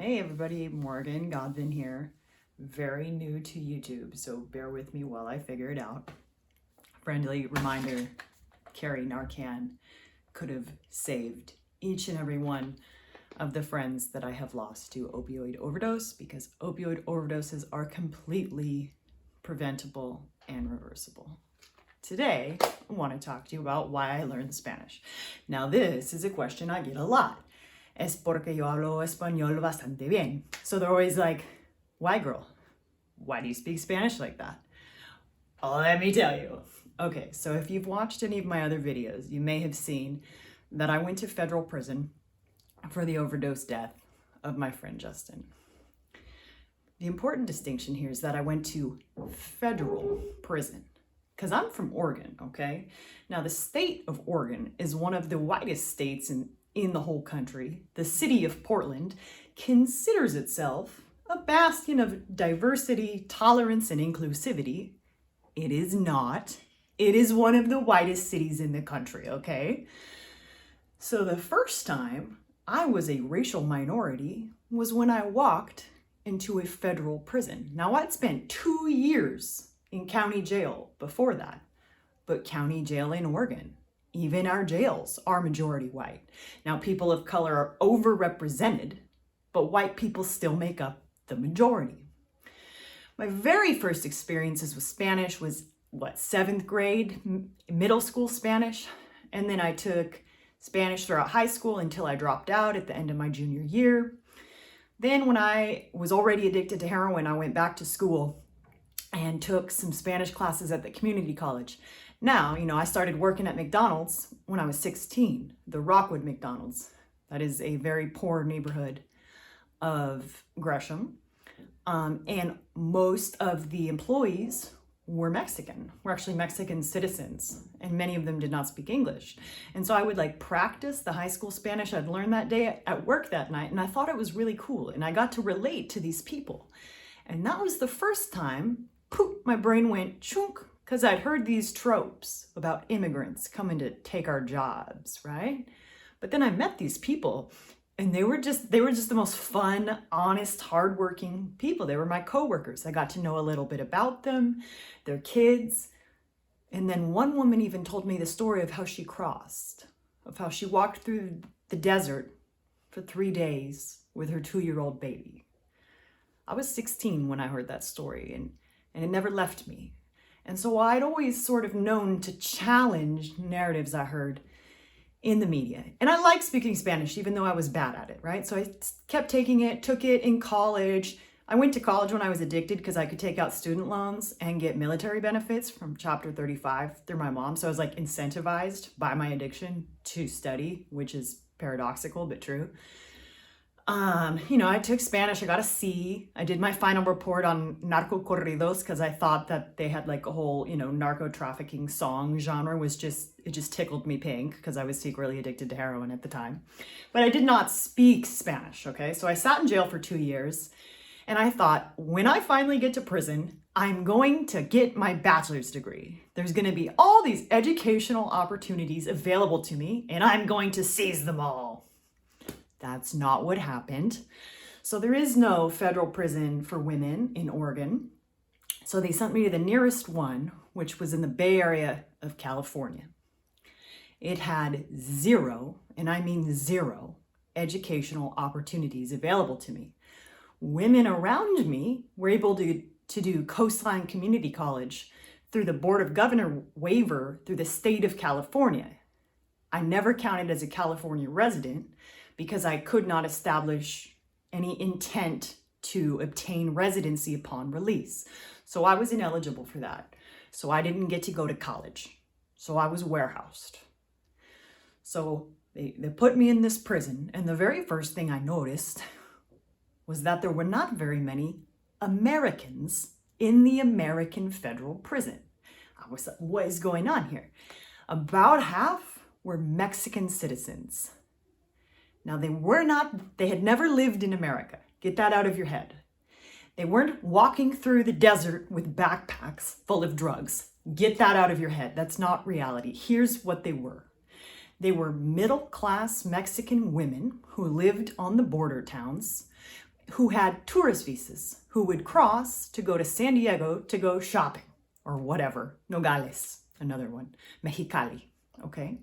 Hey everybody, Morgan Godwin here. Very new to YouTube, so bear with me while I figure it out. Friendly reminder, Carrie Narcan could have saved each and every one of the friends that I have lost to opioid overdose, because opioid overdoses are completely preventable and reversible. Today, I want to talk to you about why I learned Spanish. Now, this is a question I get a lot. Es porque yo hablo español bastante bien. So they're always like, why, girl? Why do you speak Spanish like that? Let me tell you. Okay, so if you've watched any of my other videos, you may have seen that I went to federal prison for the overdose death of my friend Justin. The important distinction here is that I went to federal prison, because I'm from Oregon, okay? Now, the state of Oregon is one of the whitest states in the whole country. The city of Portland considers itself a bastion of diversity, tolerance, and inclusivity. It is not. It is one of the whitest cities in the country, okay? So the first time I was a racial minority was when I walked into a federal prison. Now, I'd spent 2 years in county jail before that, but county jail in Oregon, even our jails are majority white. Now, people of color are overrepresented, but white people still make up the majority. My very first experiences with Spanish was, 7th grade, middle school Spanish. And then I took Spanish throughout high school until I dropped out at the end of my junior year. Then when I was already addicted to heroin, I went back to school and took some Spanish classes at the community college. Now, I started working at McDonald's when I was 16, the Rockwood McDonald's. That is a very poor neighborhood of Gresham. And most of the employees were Mexican, were actually Mexican citizens, and many of them did not speak English. And so I would practice the high school Spanish I'd learned that day at work that night, and I thought it was really cool, and I got to relate to these people. And that was the first time, poof, my brain went chunk, because I'd heard these tropes about immigrants coming to take our jobs, right? But then I met these people, and they were just the most fun, honest, hardworking people. They were my coworkers. I got to know a little bit about them, their kids. And then one woman even told me the story of how she crossed, of how she walked through the desert for 3 days with her 2-year-old baby. I was 16 when I heard that story, and it never left me. And so I'd always sort of known to challenge narratives I heard in the media. And I like speaking Spanish, even though I was bad at it, right? So I kept taking it, took it in college. I went to college when I was addicted because I could take out student loans and get military benefits from Chapter 35 through my mom. So I was incentivized by my addiction to study, which is paradoxical, but true. I took Spanish, I got a C. I did my final report on narco corridos because I thought that they had a whole, narco trafficking song genre it just tickled me pink because I was secretly addicted to heroin at the time. But I did not speak Spanish, okay? So I sat in jail for 2 years, and I thought, when I finally get to prison, I'm going to get my bachelor's degree. There's going to be all these educational opportunities available to me, and I'm going to seize them all. That's not what happened. So there is no federal prison for women in Oregon. So they sent me to the nearest one, which was in the Bay Area of California. It had zero, and I mean zero, educational opportunities available to me. Women around me were able to do Coastline Community College through the Board of Governor waiver through the state of California. I never counted as a California resident because I could not establish any intent to obtain residency upon release. So I was ineligible for that. So I didn't get to go to college. So I was warehoused. So they put me in this prison, and the very first thing I noticed was that there were not very many Americans in the American federal prison. I was like, what is going on here? About half were Mexican citizens. Now, they had never lived in America. Get that out of your head. They weren't walking through the desert with backpacks full of drugs. Get that out of your head. That's not reality. Here's what they were. They were middle-class Mexican women who lived on the border towns who had tourist visas, who would cross to go to San Diego to go shopping or whatever. Nogales, another one. Mexicali, okay?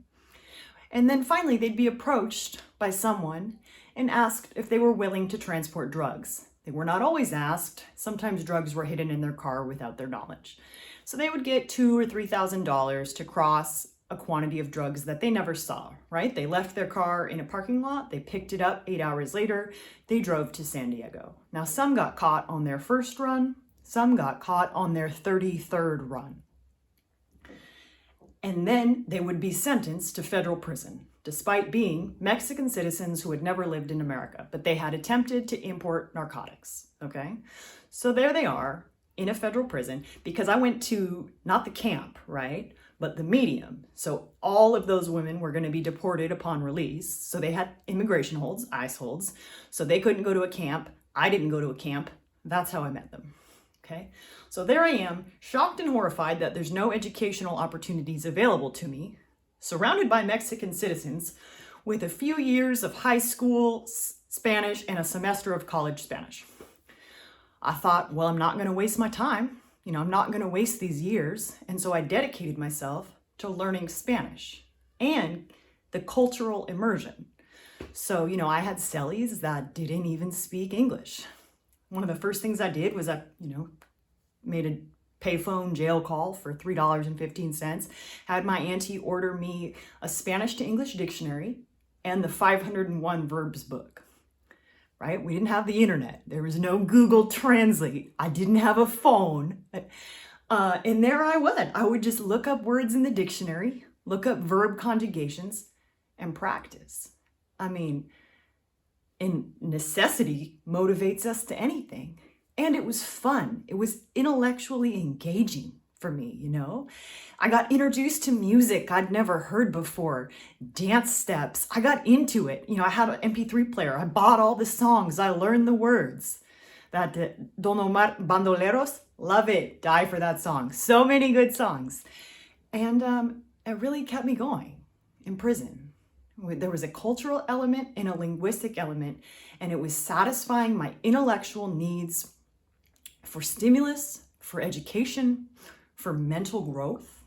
And then finally, they'd be approached by someone and asked if they were willing to transport drugs. They were not always asked. Sometimes drugs were hidden in their car without their knowledge. So they would get $2,000 or $3,000 to cross a quantity of drugs that they never saw, right? They left their car in a parking lot, they picked it up 8 hours later, they drove to San Diego. Now, some got caught on their first run, some got caught on their 33rd run. And then they would be sentenced to federal prison, despite being Mexican citizens who had never lived in America, but they had attempted to import narcotics, okay? So there they are in a federal prison, because I went to, not the camp, right? But the medium. So all of those women were going to be deported upon release. So they had immigration holds, ICE holds. So they couldn't go to a camp. I didn't go to a camp. That's how I met them. Okay. So there I am, shocked and horrified that there's no educational opportunities available to me, surrounded by Mexican citizens with a few years of high school Spanish and a semester of college Spanish. I thought, well, I'm not going to waste my time. I'm not going to waste these years. And so I dedicated myself to learning Spanish and the cultural immersion. So, I had cellies that didn't even speak English. One of the first things I did was I, made a payphone jail call for $3.15, had my auntie order me a Spanish to English dictionary and the 501 verbs book. Right? We didn't have the internet. There was no Google Translate. I didn't have a phone. And there I was. I would just look up words in the dictionary, look up verb conjugations, and practice. And necessity motivates us to anything. And it was fun. It was intellectually engaging for me, I got introduced to music I'd never heard before, dance steps. I got into it. I had an MP3 player. I bought all the songs. I learned the words. That Don Omar Bandoleros, love it. Die for that song. So many good songs. And it really kept me going in prison. There was a cultural element and a linguistic element, and it was satisfying my intellectual needs for stimulus, for education, for mental growth.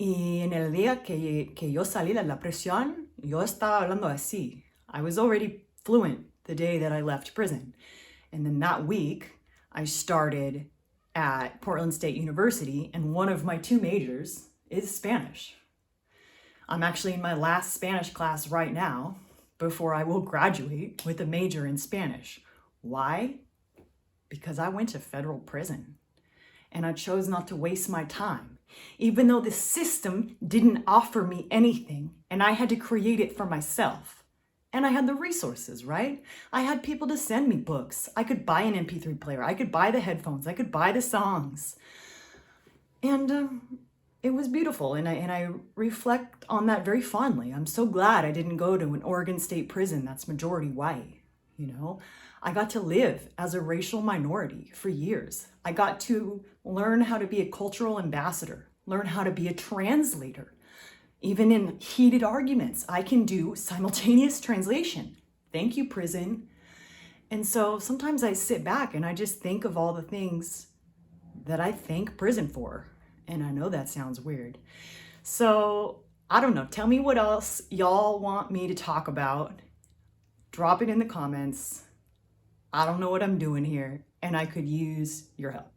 Y en el día que yo salí de la prisión, yo estaba hablando así. I was already fluent the day that I left prison. And then that week, I started at Portland State University, and one of my 2 majors is Spanish. I'm actually in my last Spanish class right now before I will graduate with a major in Spanish. Why? Because I went to federal prison. And I chose not to waste my time, even though the system didn't offer me anything, and I had to create it for myself. And I had the resources, right? I had people to send me books. I could buy an MP3 player. I could buy the headphones. I could buy the songs. And it was beautiful, and I reflect on that very fondly. I'm so glad I didn't go to an Oregon State prison that's majority white, I got to live as a racial minority for years. I got to learn how to be a cultural ambassador, learn how to be a translator. Even in heated arguments, I can do simultaneous translation. Thank you, prison. And so sometimes I sit back and I just think of all the things that I thank prison for. And I know that sounds weird. So I don't know. Tell me what else y'all want me to talk about. Drop it in the comments. I don't know what I'm doing here, and I could use your help.